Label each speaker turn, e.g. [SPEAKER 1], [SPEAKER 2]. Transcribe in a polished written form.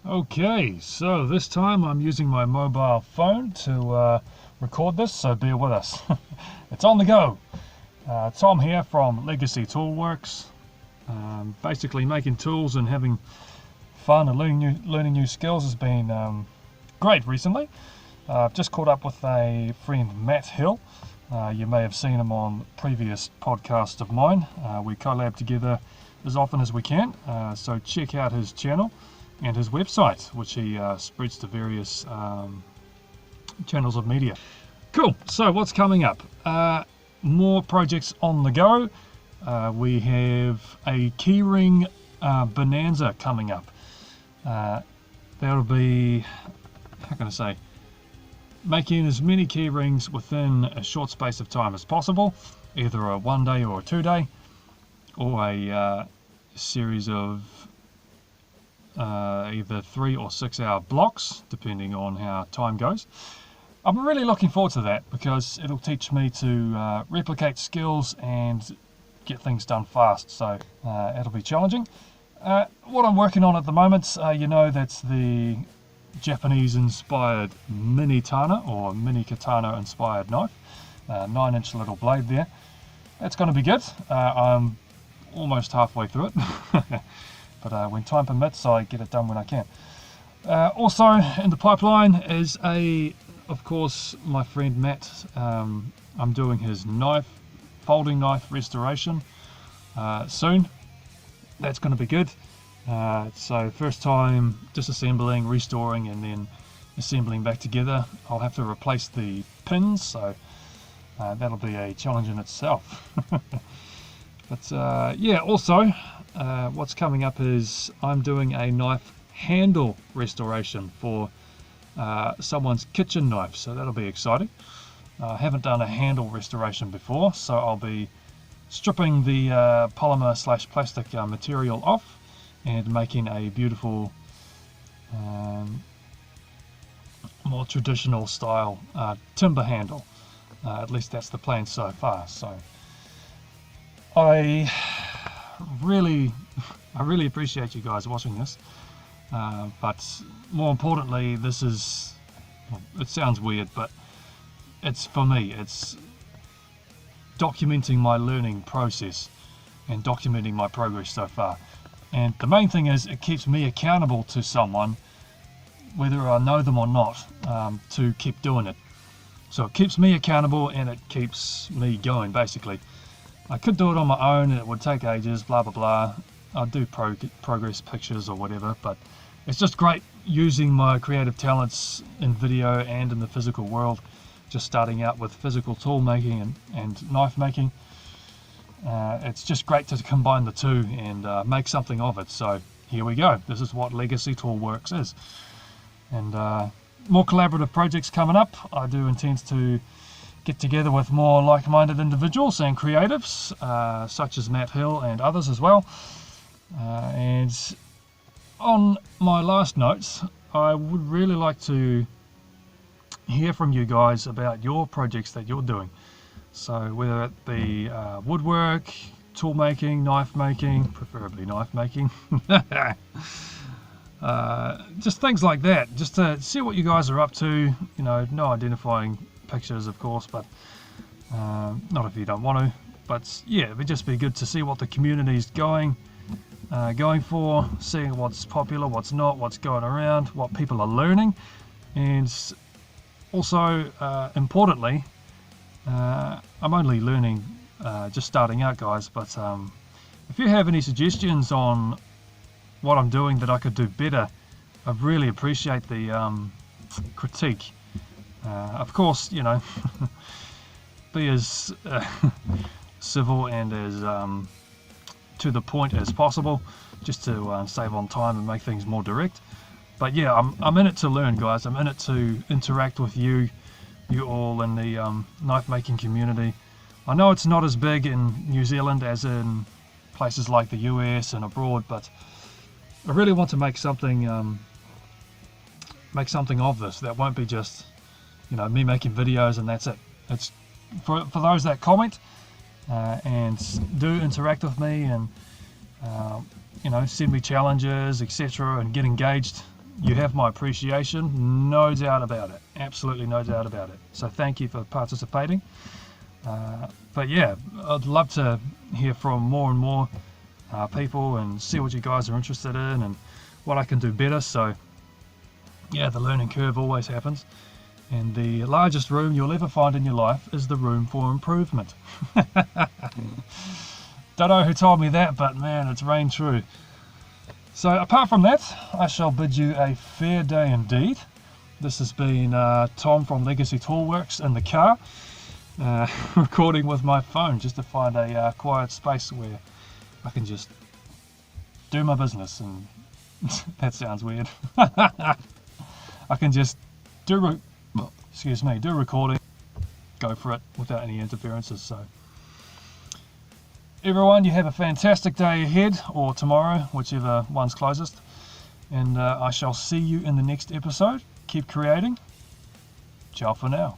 [SPEAKER 1] Okay, so this time I'm using my mobile phone to record this, so bear with us. It's on the go. Tom here from Legacy Toolworks. Basically making tools and having fun and learning new skills has been great recently. I've just caught up with a friend, Matt Hill. You may have seen him on previous podcasts of mine. We collab together as often as we can, so check out his channel and his website, which he spreads to various channels of media. Cool, so what's coming up? More projects on the go. We have a keyring bonanza coming up. That'll be, how can I say, making as many key rings within a short space of time as possible, either a 1 day or a 2 day, or a series of either 3 or 6 hour blocks, depending on how time goes. I'm really looking forward to that because it'll teach me to replicate skills and get things done fast, so it'll be challenging. What I'm working on at the moment, that's the Japanese inspired mini tana or mini katana inspired knife, 9-inch little blade there. That's going to be good. I'm almost halfway through it. But when time permits, I get it done when I can. Also in the pipeline is of course, my friend Matt. I'm doing his folding knife restoration soon. That's going to be good. So first time disassembling, restoring, and then assembling back together. I'll have to replace the pins, so that'll be a challenge in itself. But yeah, also what's coming up is I'm doing a knife handle restoration for someone's kitchen knife, so that'll be exciting. I haven't done a handle restoration before, so I'll be stripping the polymer / plastic material off and making a beautiful more traditional style timber handle. At least that's the plan so far. So I really appreciate you guys watching this, but more importantly, this is, well, it sounds weird, but it's for me, it's documenting my learning process and documenting my progress so far. And the main thing is it keeps me accountable to someone, whether I know them or not, to keep doing it. So it keeps me accountable and it keeps me going, basically. I could do it on my own and it would take ages, blah blah blah. I'd do progress pictures or whatever, but it's just great using my creative talents in video and in the physical world, just starting out with physical tool making and knife making. It's just great to combine the two and make something of it. So here we go. This is what Legacy Toolworks is. And more collaborative projects coming up. I do intend to get together with more like-minded individuals and creatives, such as Matt Hill and others as well. And on my last notes, I would really like to hear from you guys about your projects that you're doing. So whether it be woodwork, tool making, knife making, preferably knife making, just things like that, just to see what you guys are up to. No identifying pictures, of course, but not if you don't want to. But yeah, it would just be good to see what the community's going for, seeing what's popular, what's not, what's going around, what people are learning, and also importantly, I'm only learning, just starting out, guys, but if you have any suggestions on what I'm doing that I could do better, I'd really appreciate the critique. Of course, be as civil and as to the point as possible, just to save on time and make things more direct. But yeah, I'm in it to learn, guys. I'm in it to interact with you all in the knife making community. I know it's not as big in New Zealand as in places like the US and abroad, but I really want to make something of this that won't be just me making videos and that's it. It's for those that comment and do interact with me and send me challenges, etc., and get engaged you have my appreciation, no doubt about it. Absolutely no doubt about it. So thank you for participating. But yeah, I'd love to hear from more and more people and see what you guys are interested in and what I can do better. So yeah, the learning curve always happens. And the largest room you'll ever find in your life is the room for improvement. Don't know who told me that, but man, it's rang true. So apart from that, I shall bid you a fair day indeed. This has been Tom from Legacy Toolworks in the car, recording with my phone just to find a quiet space where I can just do my business. And that sounds weird. I can just do recording, go for it without any interferences. So everyone, you have a fantastic day ahead, or tomorrow, whichever one's closest, and I shall see you in the next episode. Keep creating. Ciao for now.